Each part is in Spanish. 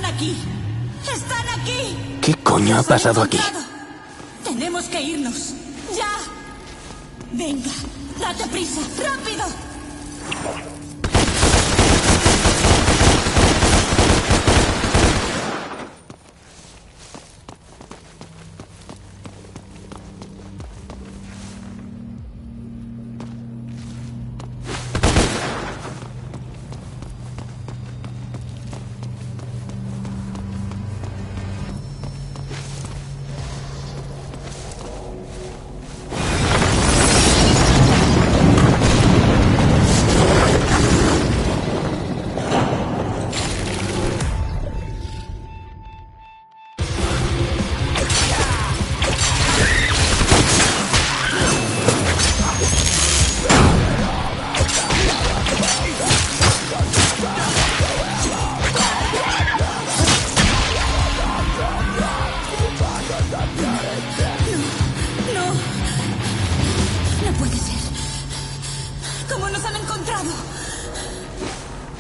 aquí. ¡Están aquí! ¿Qué coño ha pasado aquí? Tenemos que irnos. ¡Ya! Venga, date prisa. ¡Rápido!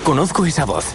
Conozco esa voz.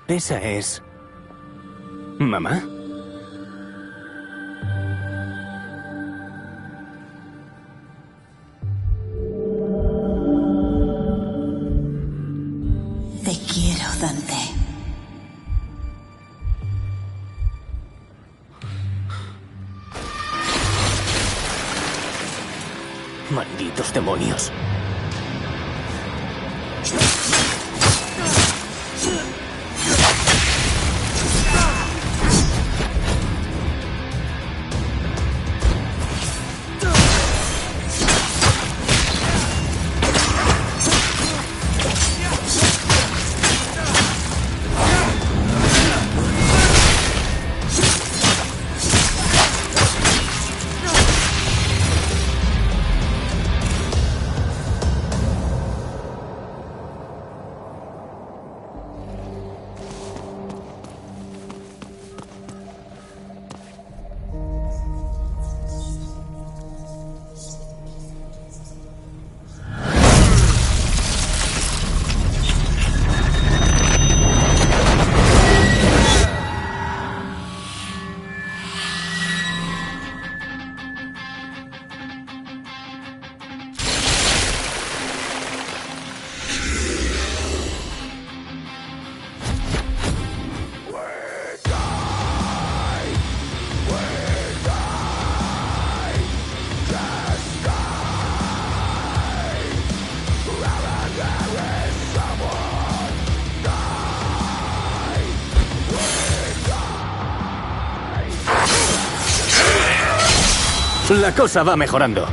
Esa es... ¿Mamá? Te quiero, Dante. Malditos demonios. La cosa va mejorando.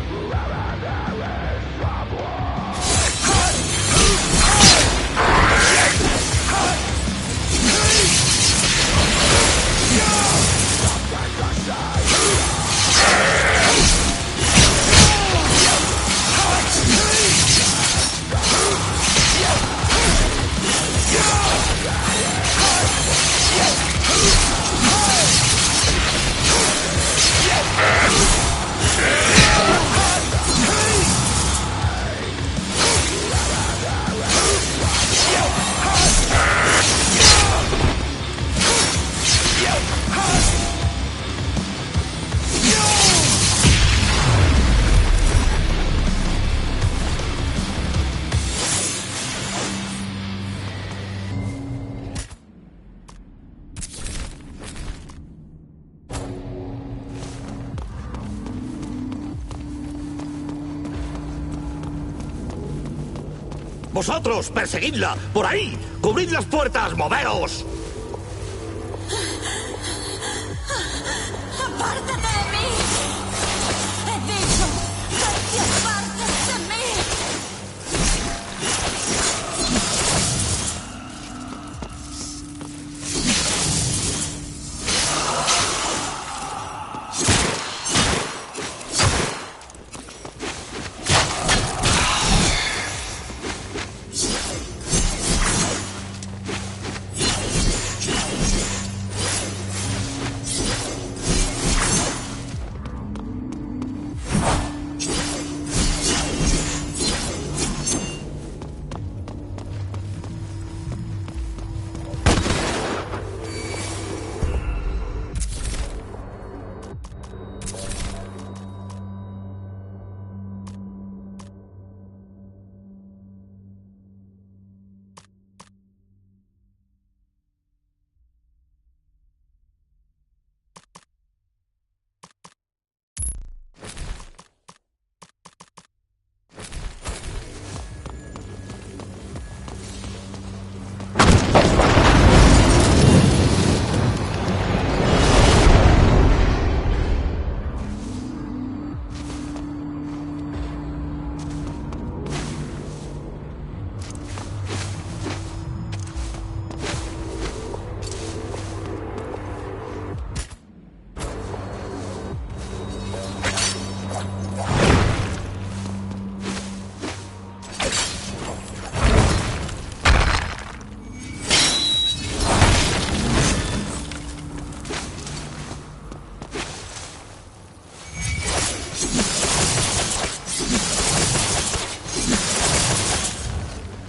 ¡Vosotros, perseguidla! ¡Por ahí! ¡Cubrid las puertas! ¡Moveos! ¡Apártate de mí! ¡He dicho que te apartes de mí!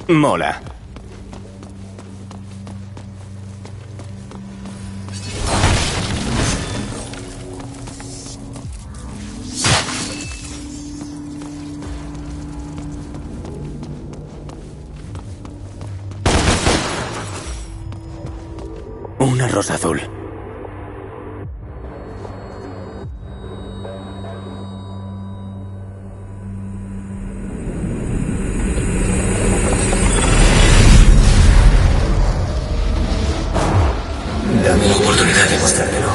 Mola. Una rosa azul. Dame la oportunidad de mostrártelo.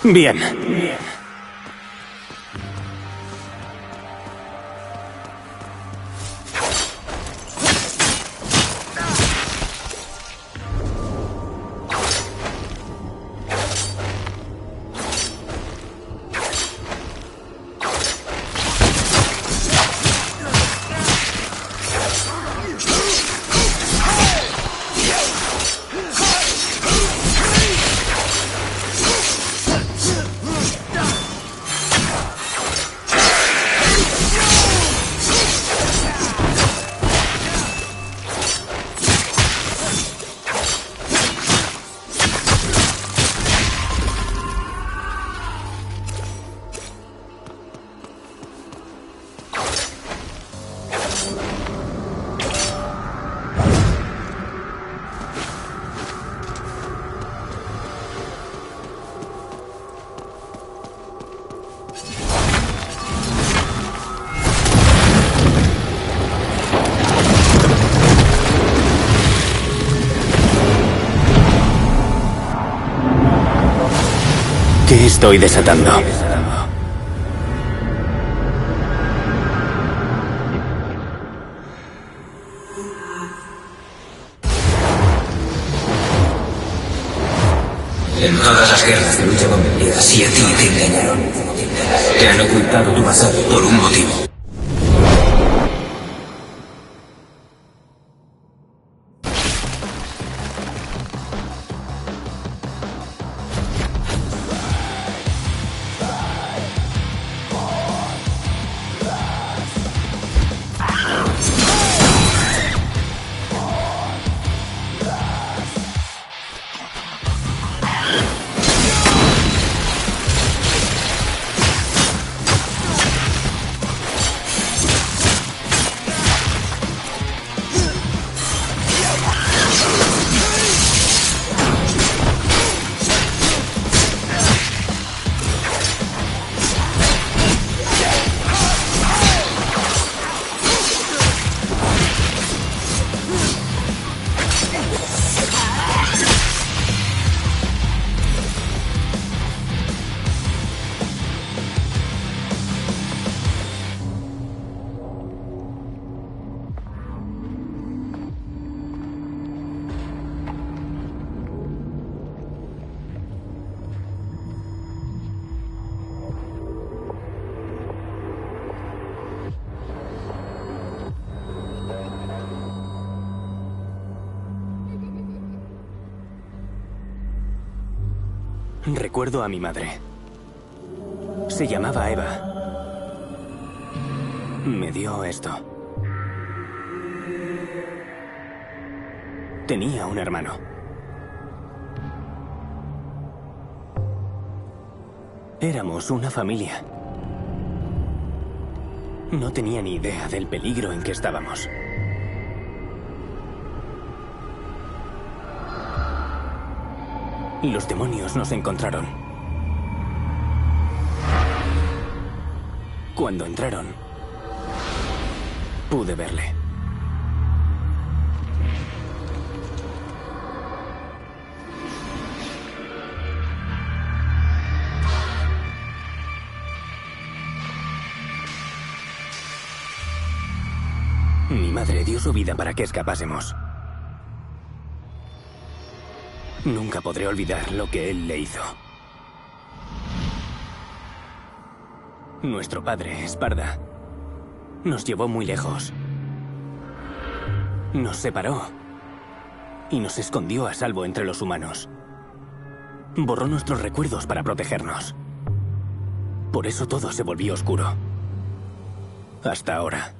Bien. ¿Qué estoy desatando? En todas las guerras de lucha con mentiras, si a ti te engañaron, te han ocultado tu pasado por un motivo. Recuerdo a mi madre. Se llamaba Eva. Me dio esto. Tenía un hermano. Éramos una familia. No tenía ni idea del peligro en que estábamos. Los demonios nos encontraron. Cuando entraron, pude verle. Mi madre dio su vida para que escapásemos. Nunca podré olvidar lo que él le hizo. Nuestro padre, Esparda, nos llevó muy lejos. Nos separó y nos escondió a salvo entre los humanos. Borró nuestros recuerdos para protegernos. Por eso todo se volvió oscuro. Hasta ahora.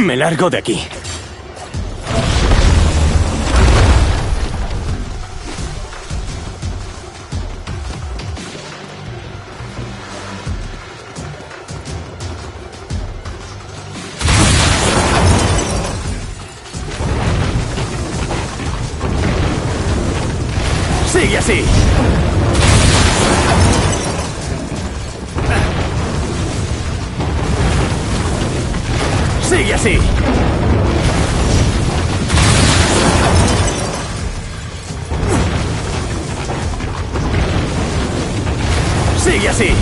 Me largo de aquí. ¡Sigue así! ¡Sigue así! ¡Sigue así!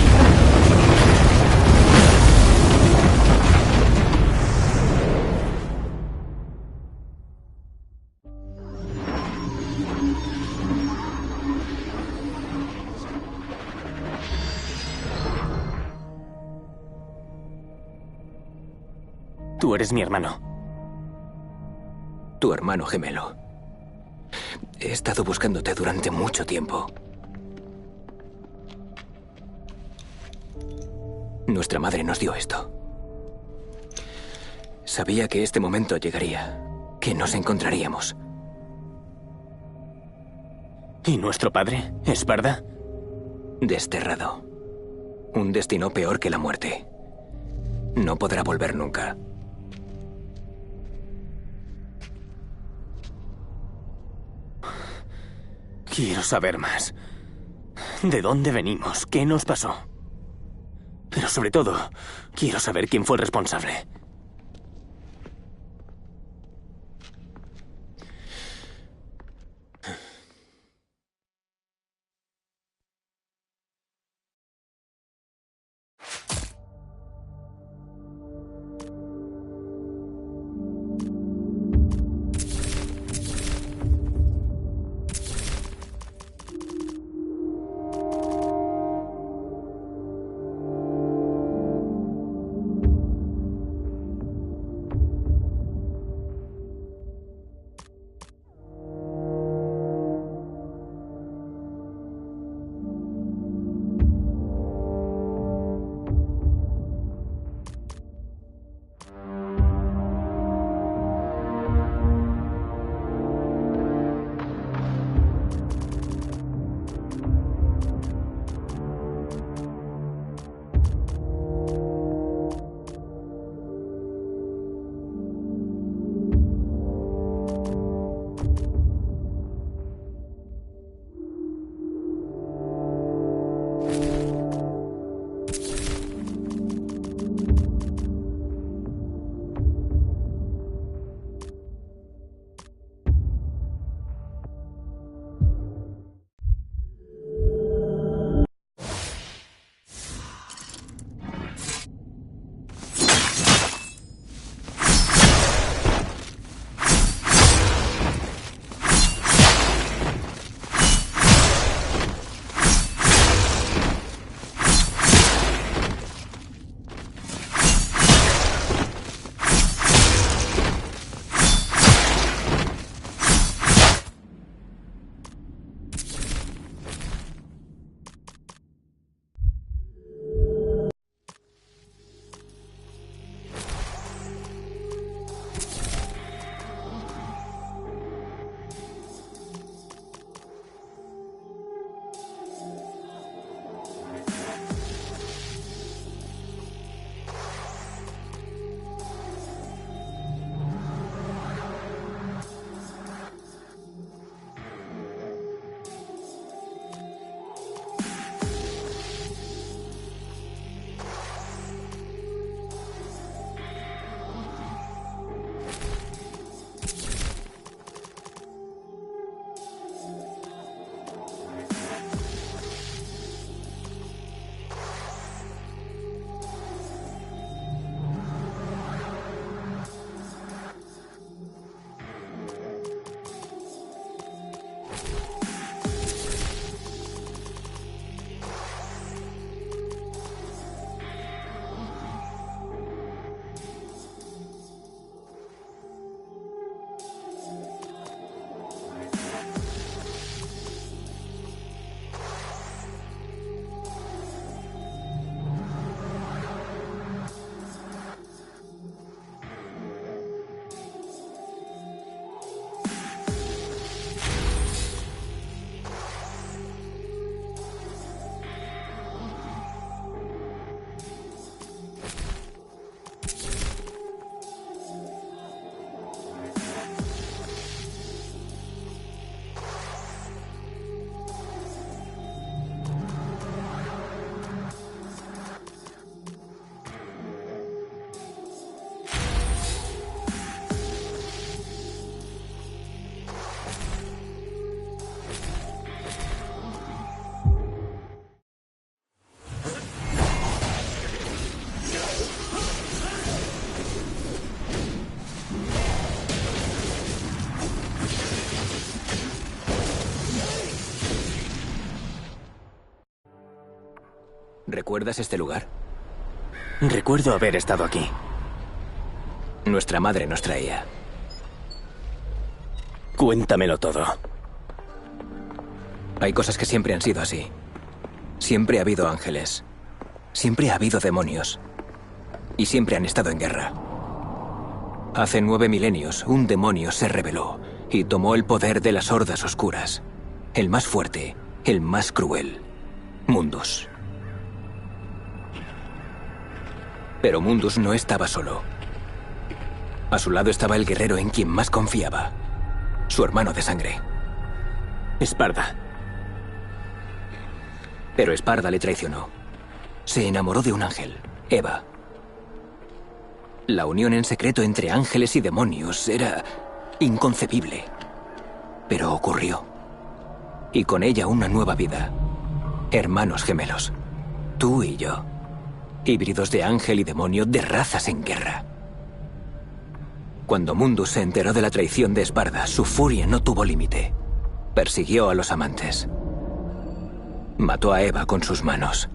Tú eres mi hermano. Tu hermano gemelo. He estado buscándote durante mucho tiempo. Nuestra madre nos dio esto. Sabía que este momento llegaría, que nos encontraríamos. ¿Y nuestro padre, Esparda? Desterrado. Un destino peor que la muerte. No podrá volver nunca. Quiero saber más. ¿De dónde venimos? ¿Qué nos pasó? Pero sobre todo, quiero saber quién fue el responsable. ¿Recuerdas este lugar? Recuerdo haber estado aquí. Nuestra madre nos traía. Cuéntamelo todo. Hay cosas que siempre han sido así. Siempre ha habido ángeles. Siempre ha habido demonios. Y siempre han estado en guerra. Hace 9 milenios, un demonio se rebeló y tomó el poder de las hordas oscuras. El más fuerte, el más cruel. Mundus. Pero Mundus no estaba solo. A su lado estaba el guerrero en quien más confiaba. Su hermano de sangre. Esparda. Pero Esparda le traicionó. Se enamoró de un ángel, Eva. La unión en secreto entre ángeles y demonios era inconcebible. Pero ocurrió. Y con ella una nueva vida. Hermanos gemelos. Tú y yo. Híbridos de ángel y demonio de razas en guerra. Cuando Mundus se enteró de la traición de Esparda, su furia no tuvo límite. Persiguió a los amantes. Mató a Eva con sus manos.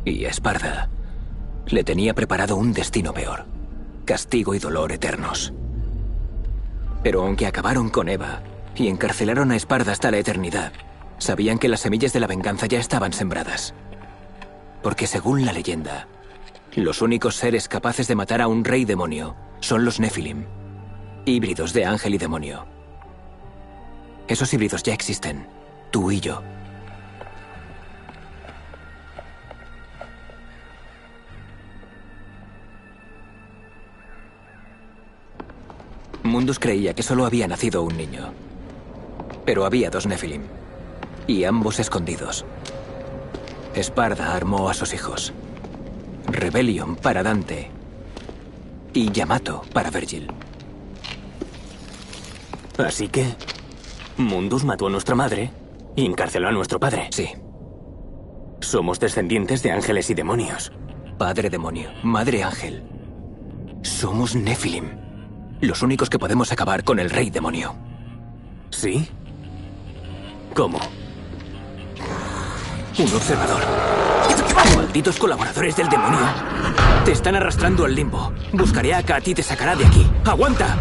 Y Esparda le tenía preparado un destino peor. Castigo y dolor eternos. Pero aunque acabaron con Eva y encarcelaron a Esparda hasta la eternidad, sabían que las semillas de la venganza ya estaban sembradas. Porque según la leyenda, los únicos seres capaces de matar a un rey demonio son los Nephilim, híbridos de ángel y demonio. Esos híbridos ya existen, tú y yo. Mundus creía que solo había nacido un niño. Pero había 2 Nephilim, y ambos escondidos. Esparda armó a sus hijos. Rebellion para Dante y Yamato para Virgil. Así que... Mundus mató a nuestra madre y encarceló a nuestro padre. Sí. Somos descendientes de ángeles y demonios. Padre demonio, madre ángel. Somos Nephilim. Los únicos que podemos acabar con el rey demonio. ¿Sí? ¿Cómo? Un observador. Malditos colaboradores del demonio. Te están arrastrando al limbo. Buscaré a Kat y te sacará de aquí. ¡Aguanta!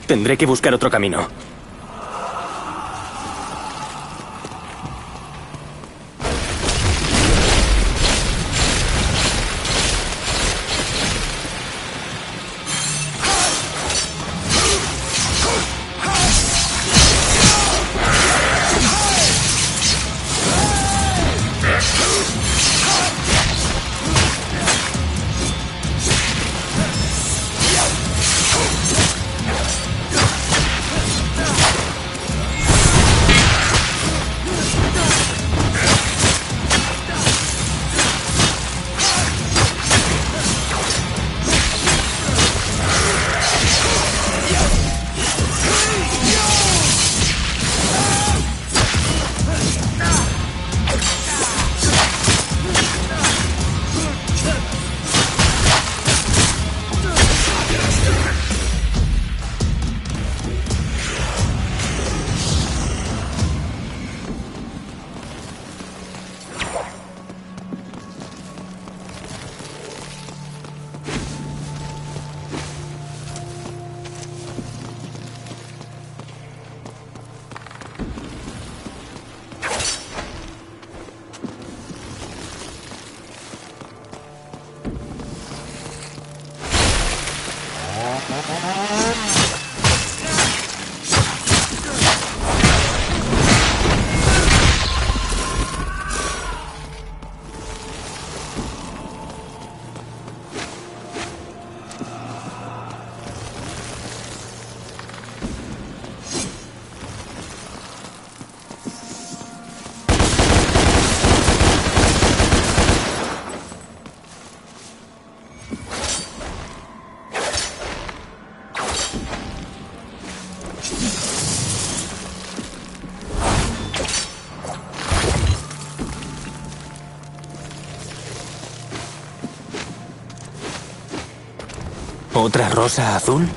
Tendré que buscar otro camino. ¿Otra rosa azul?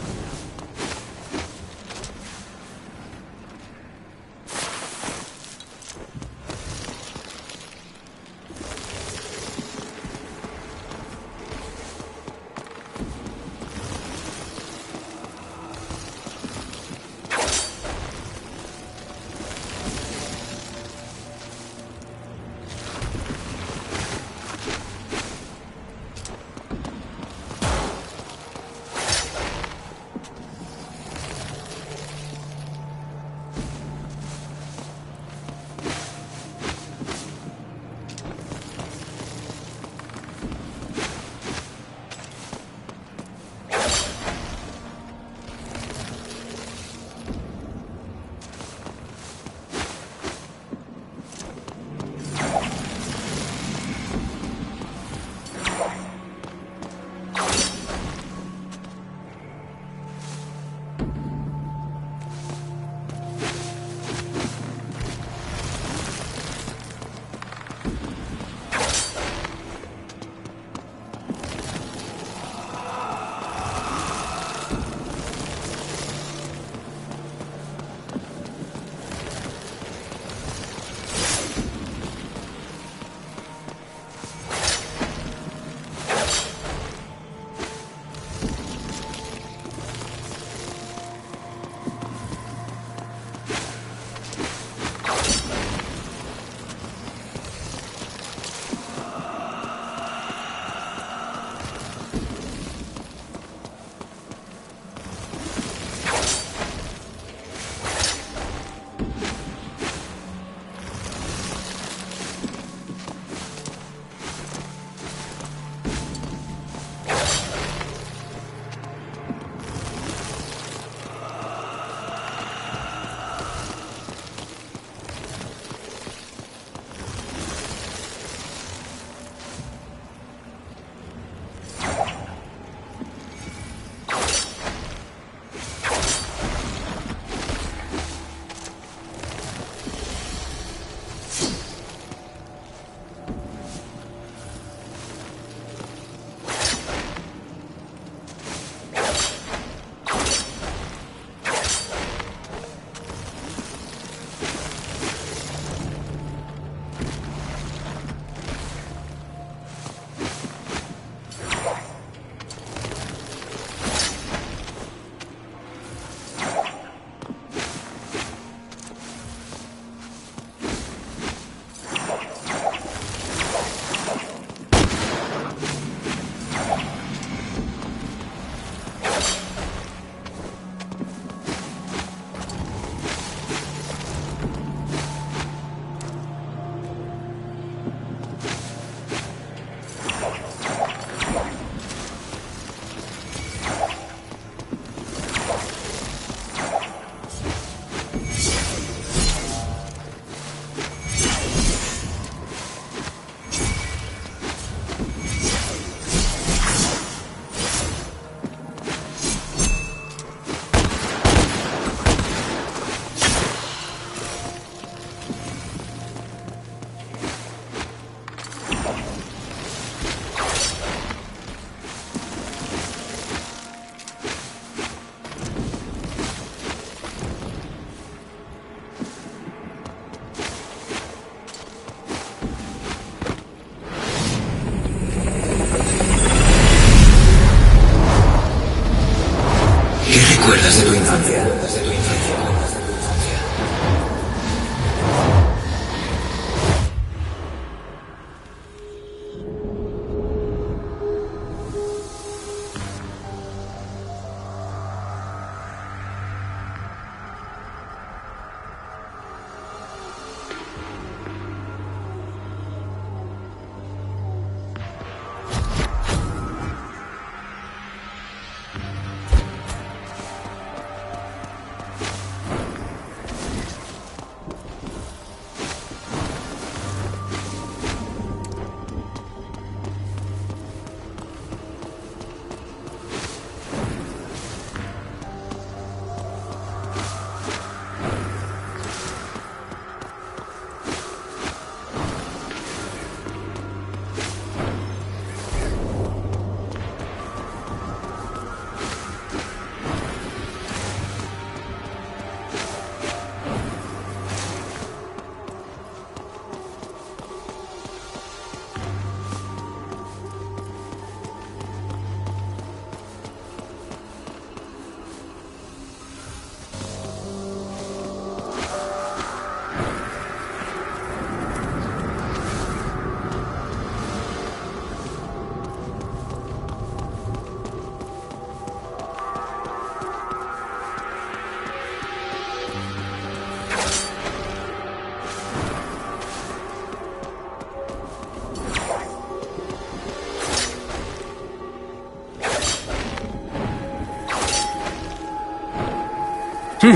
recuerdas de tu infancia?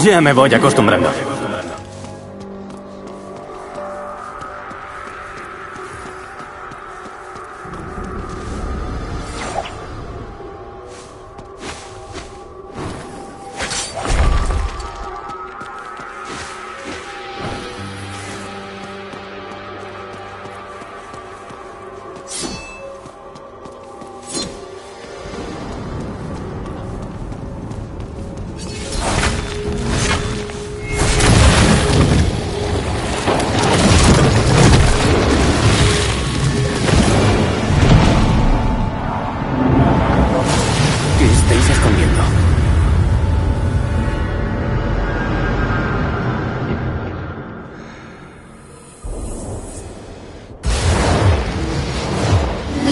Ya me voy acostumbrando. ¿Qué estáis escondiendo?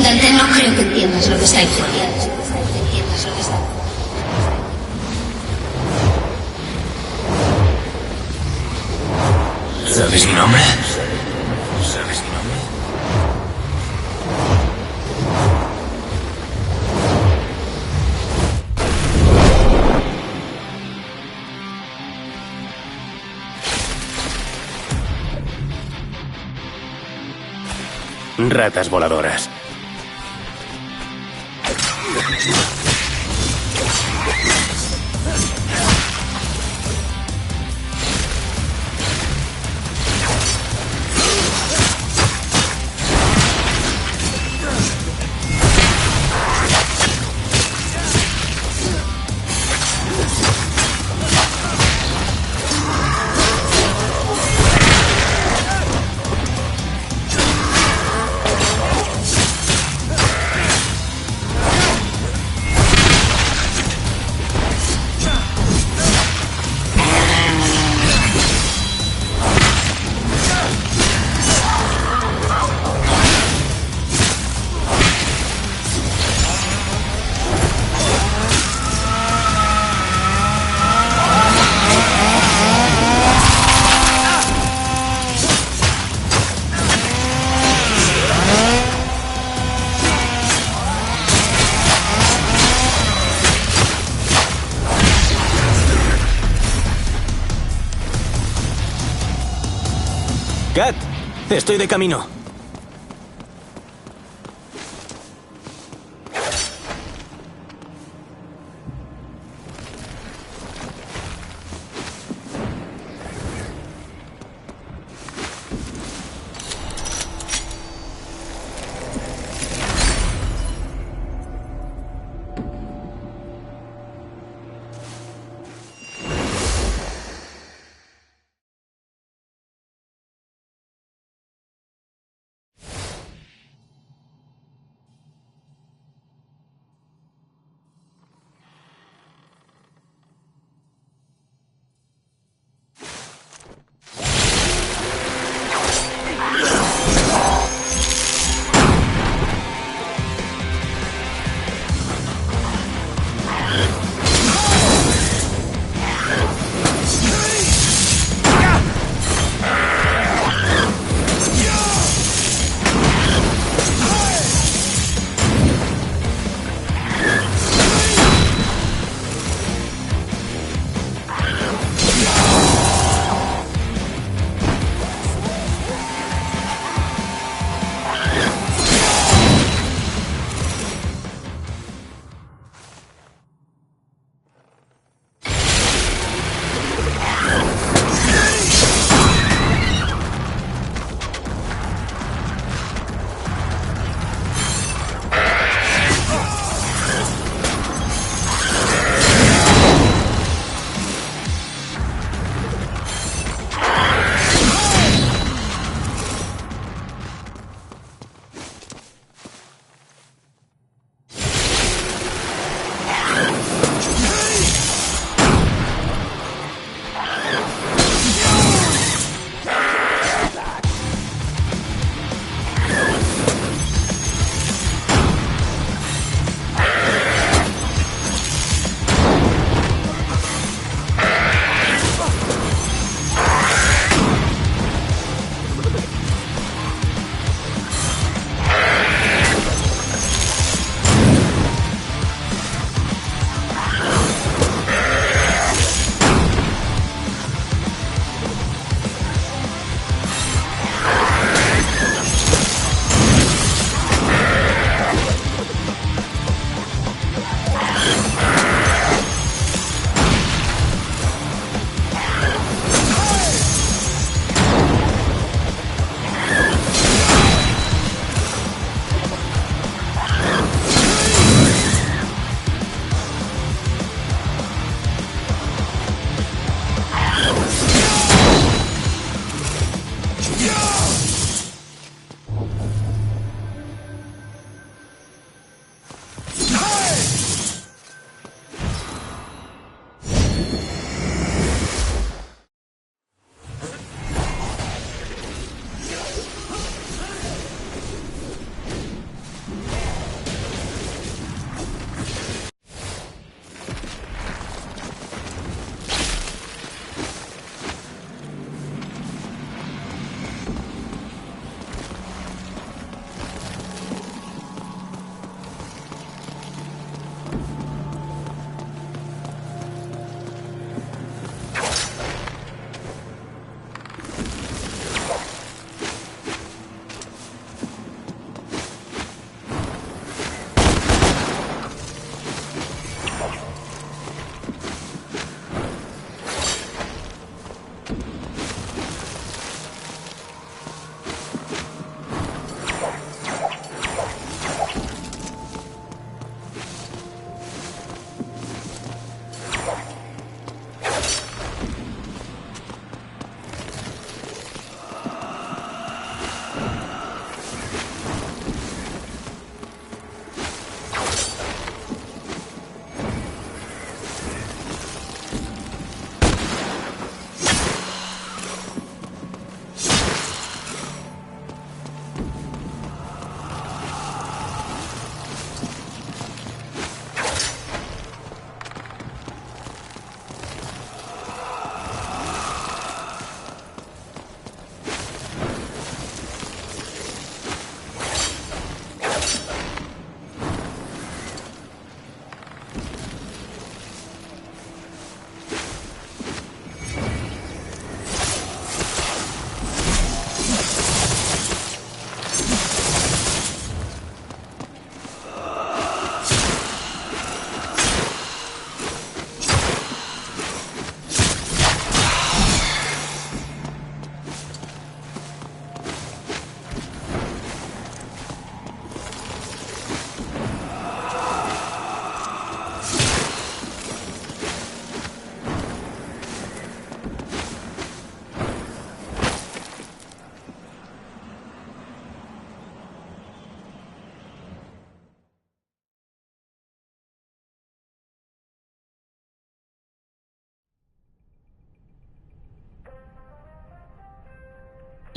Dante, no creo que entiendas lo que está diciendo. ¿Sabes mi nombre? Ratas voladoras. Kat, estoy de camino.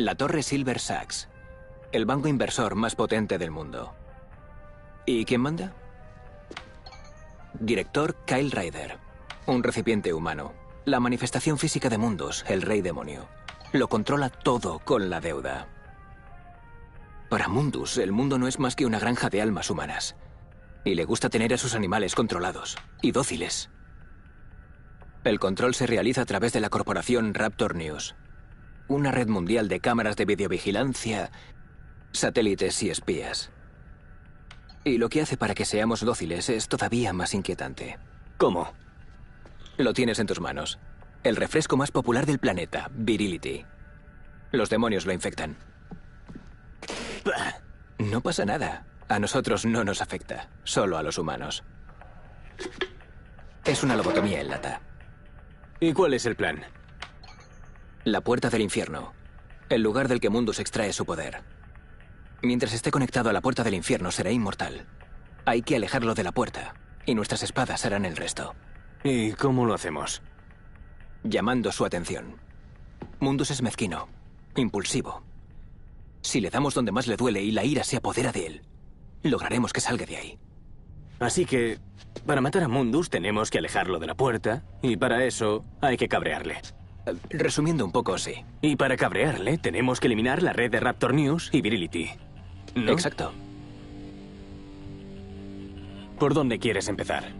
La Torre Silver Sachs, el banco inversor más potente del mundo. ¿Y quién manda? Director Kyle Ryder, un recipiente humano, la manifestación física de Mundus, el rey demonio. Lo controla todo con la deuda. Para Mundus, el mundo no es más que una granja de almas humanas. Y le gusta tener a sus animales controlados y dóciles. El control se realiza a través de la corporación Raptor News, una red mundial de cámaras de videovigilancia, satélites y espías. Y lo que hace para que seamos dóciles es todavía más inquietante. ¿Cómo? Lo tienes en tus manos. El refresco más popular del planeta, Virility. Los demonios lo infectan. No pasa nada. A nosotros no nos afecta, solo a los humanos. Es una lobotomía en lata. ¿Y cuál es el plan? La puerta del infierno, el lugar del que Mundus extrae su poder. Mientras esté conectado a la puerta del infierno será inmortal. Hay que alejarlo de la puerta, y nuestras espadas harán el resto. ¿Y cómo lo hacemos? llamando su atención. Mundus es mezquino, impulsivo. Si le damos donde más le duele y la ira se apodera de él, lograremos que salga de ahí. Así que, para matar a Mundus tenemos que alejarlo de la puerta, y para eso hay que cabrearle. Resumiendo un poco, sí. Y para cabrearle tenemos que eliminar la red de Raptor News y Virility, ¿no? Exacto. ¿Por dónde quieres empezar?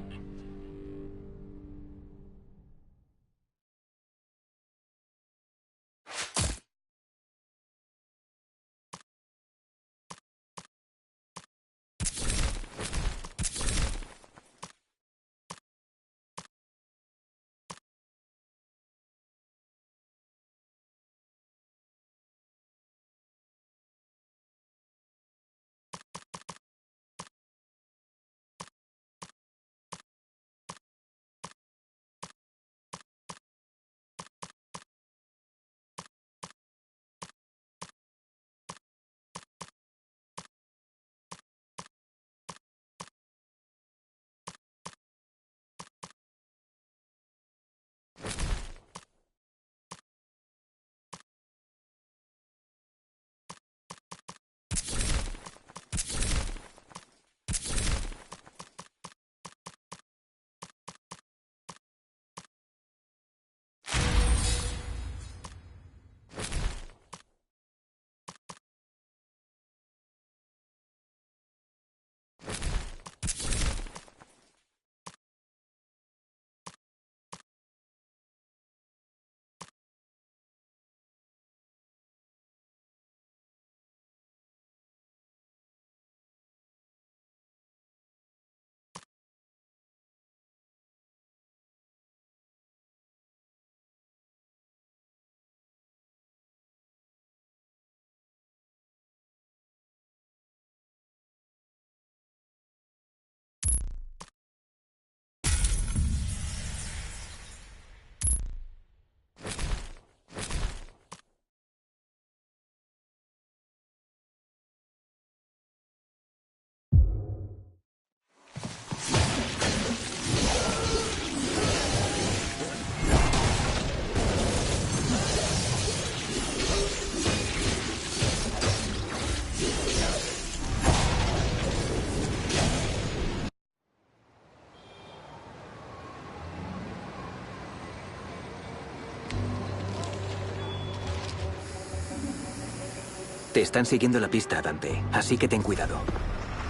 Te están siguiendo la pista, Dante, así que ten cuidado.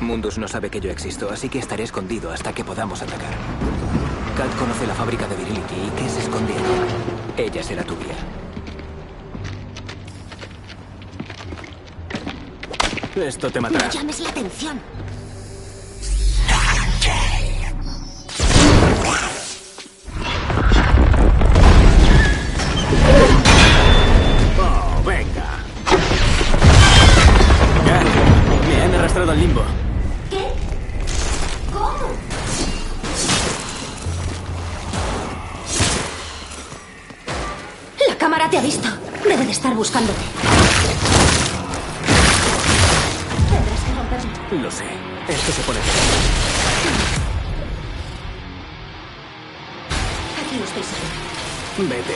Mundus no sabe que yo existo, así que estaré escondido hasta que podamos atacar. Kat conoce la fábrica de Virility y que se esconde allí. Ella será tu guía. Esto te matará. No llames la atención. ¡Oh, venga! Kat, me han arrastrado al limbo. ¿Qué? ¿Cómo? La cámara te ha visto. Debe de estar buscándote. Tendrás que romperlo. Lo sé. Esto se pone... Aquí lo estoy siguiendo. Vete.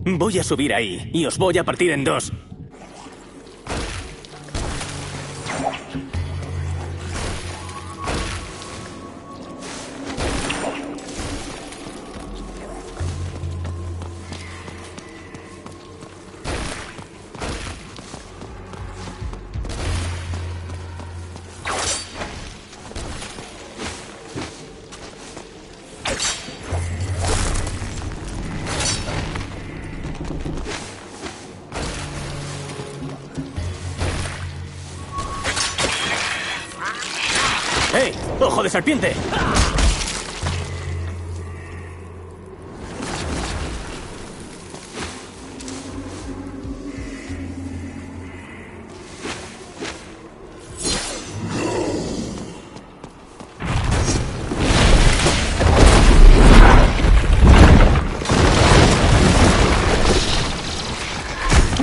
Voy a subir ahí y os voy a partir en dos. ¡Hey! ¡Ojo de serpiente!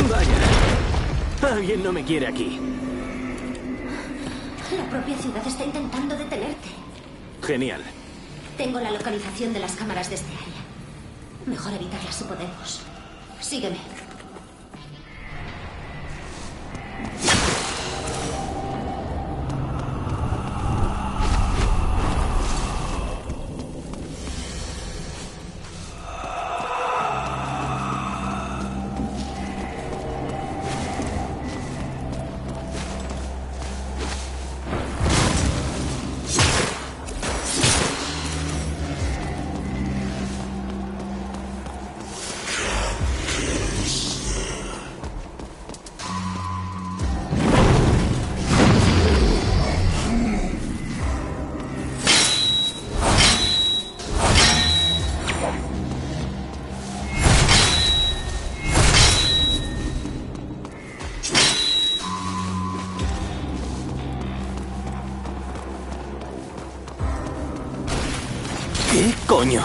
Vaya. Alguien no me quiere aquí. La propia ciudad está intentando detenerte. Genial. Tengo la localización de las cámaras de este área. Mejor evitarlas si podemos. Sígueme. ¿Qué coño?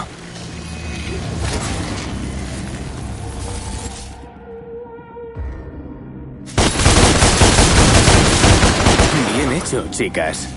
Bien hecho, chicas.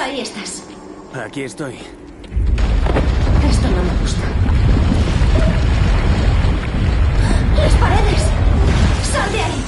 Ahí estás. Aquí estoy. Esto no me gusta. ¡Las paredes! ¡Sal de ahí!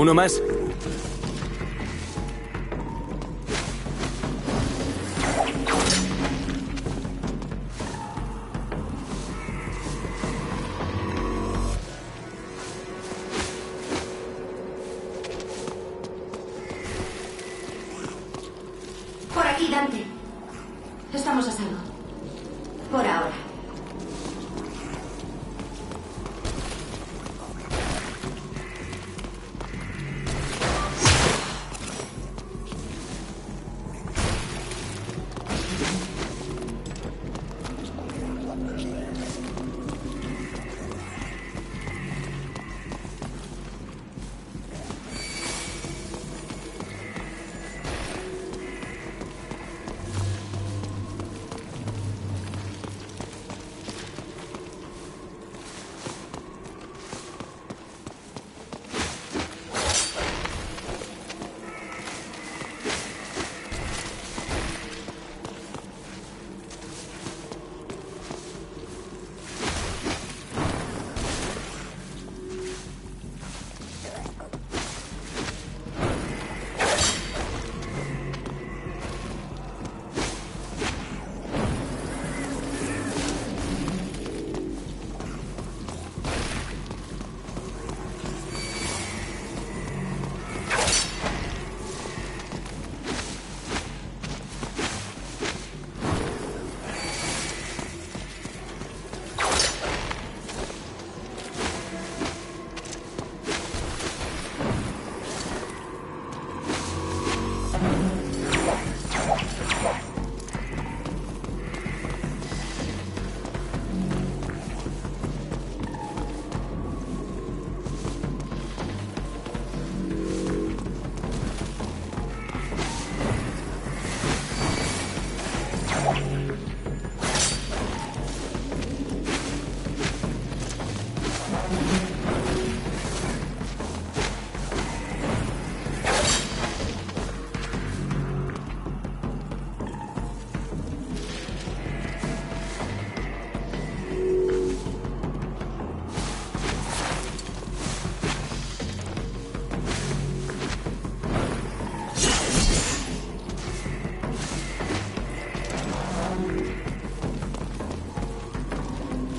¿Uno más? Por aquí, Dante. Estamos a salvo. Por ahora.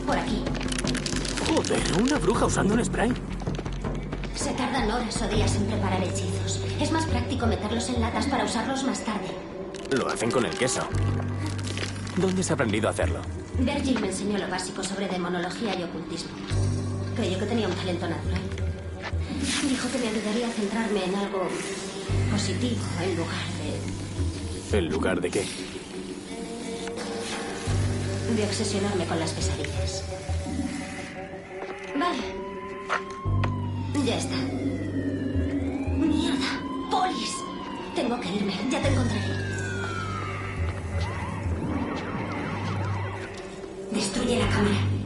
Por aquí. Joder, ¿una bruja usando un spray? Se tardan horas o días en preparar hechizos. Es más práctico meterlos en latas para usarlos más tarde. Lo hacen con el queso. ¿Dónde has aprendido a hacerlo? Virgil me enseñó lo básico sobre demonología y ocultismo. Creyó que tenía un talento natural. Dijo que me ayudaría a centrarme en algo positivo en lugar ¿En lugar de qué? de obsesionarme con las pesadillas. Vale. Ya está. ¡Mierda! ¡Polis! Tengo que irme. Ya te encontraré. Destruye la cámara.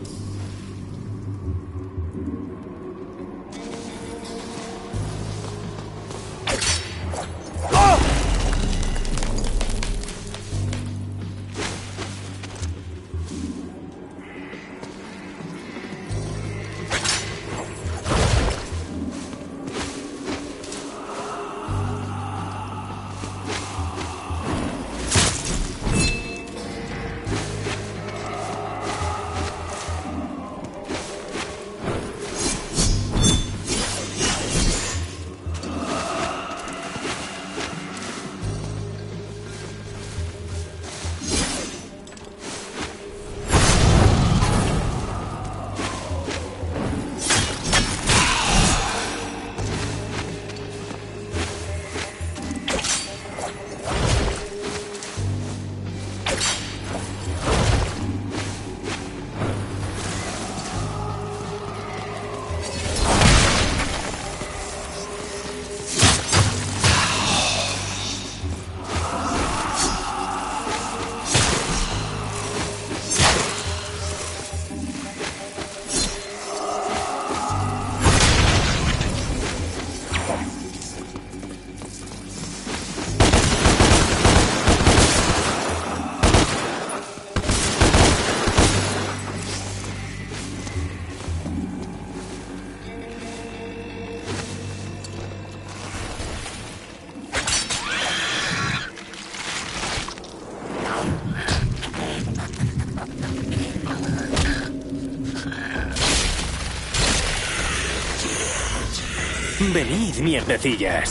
Venid, mierdecillas.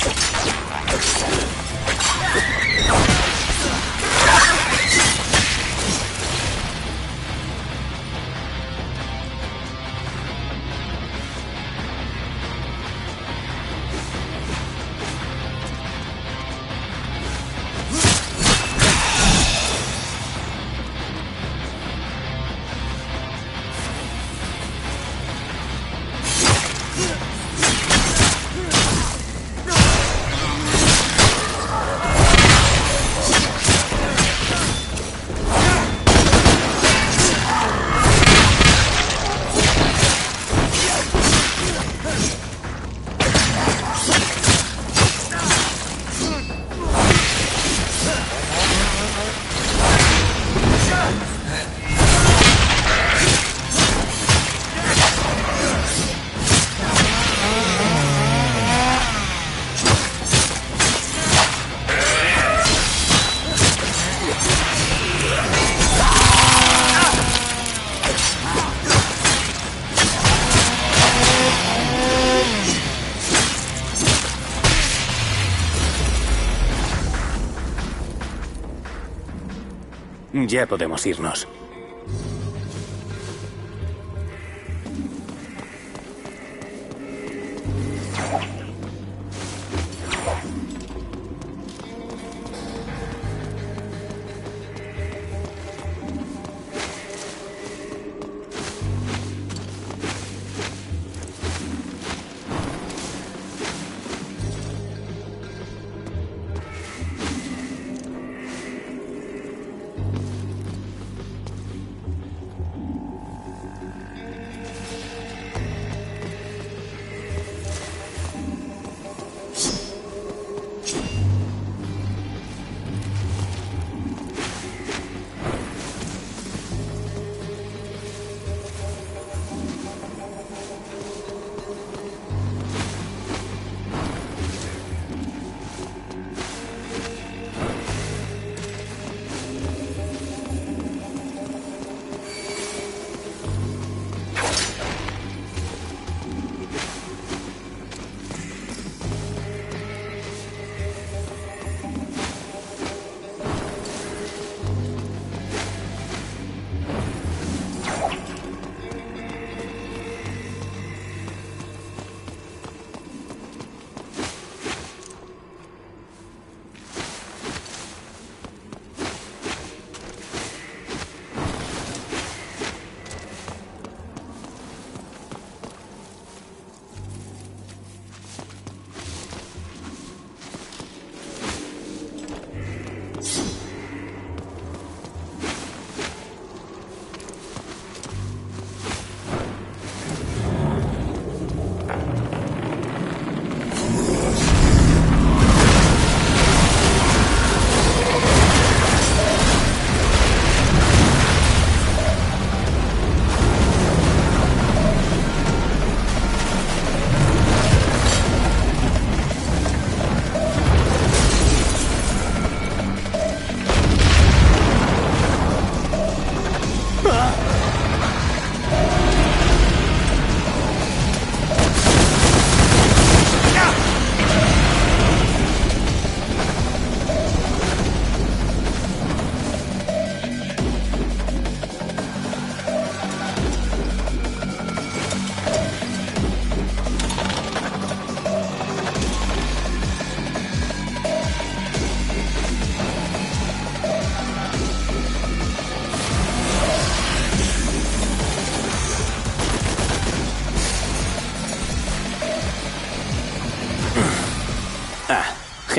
Ya podemos irnos.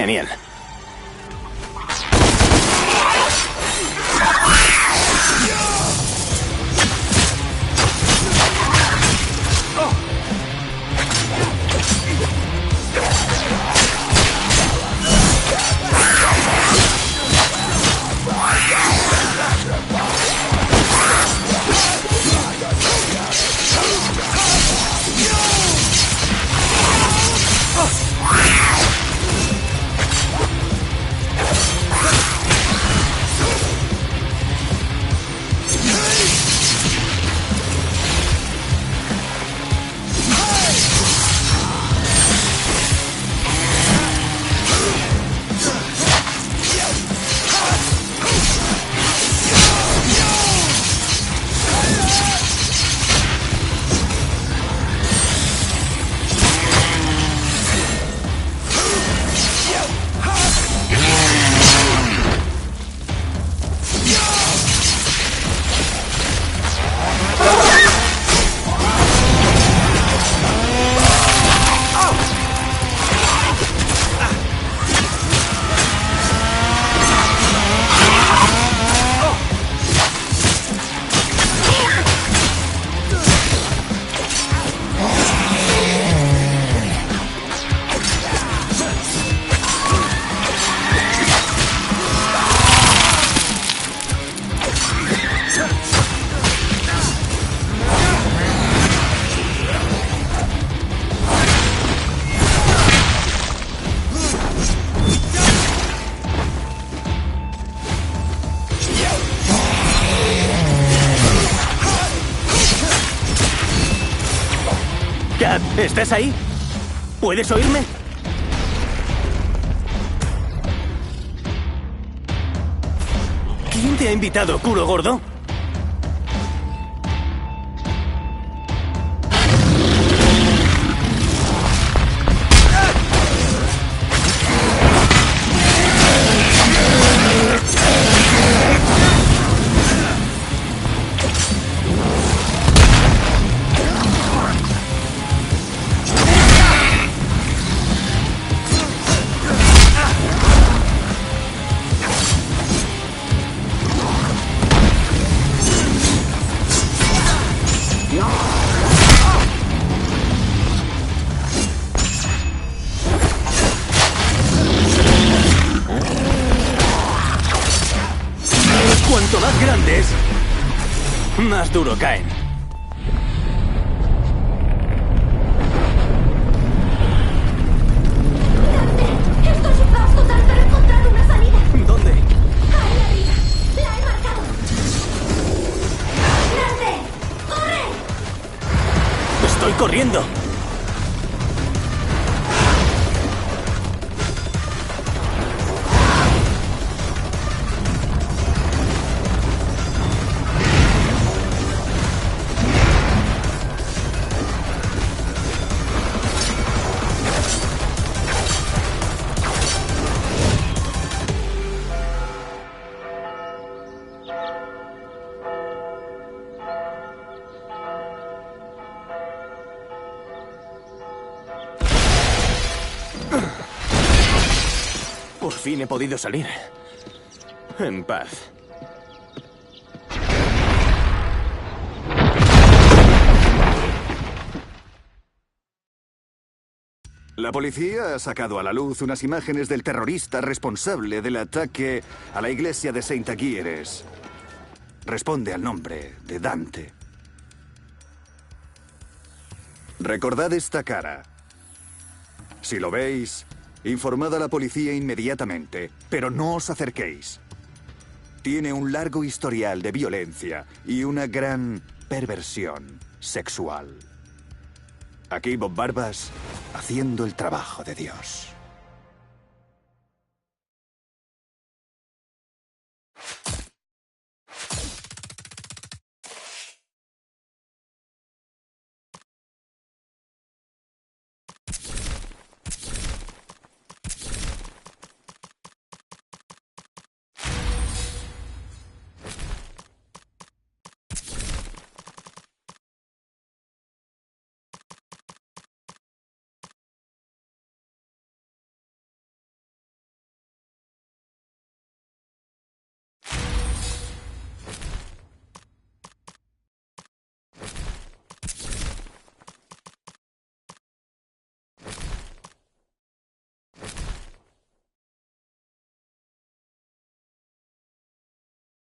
Genial. Kat, ¿estás ahí? ¿Puedes oírme? ¿Quién te ha invitado, culo gordo? Cuanto más grandes, más duro caen. Esto es un caos total, pero he encontrado una salida. ¿Dónde? Ahí arriba. La he marcado. ¡Grande! ¡Corre! Estoy corriendo. Por fin he podido salir. En paz. La policía ha sacado a la luz unas imágenes del terrorista responsable del ataque a la iglesia de Saint Aguirres. Responde al nombre de Dante. Recordad esta cara. Si lo veis, informad a la policía inmediatamente, pero no os acerquéis. Tiene un largo historial de violencia y una gran perversión sexual. Aquí Bob Barbas, haciendo el trabajo de Dios.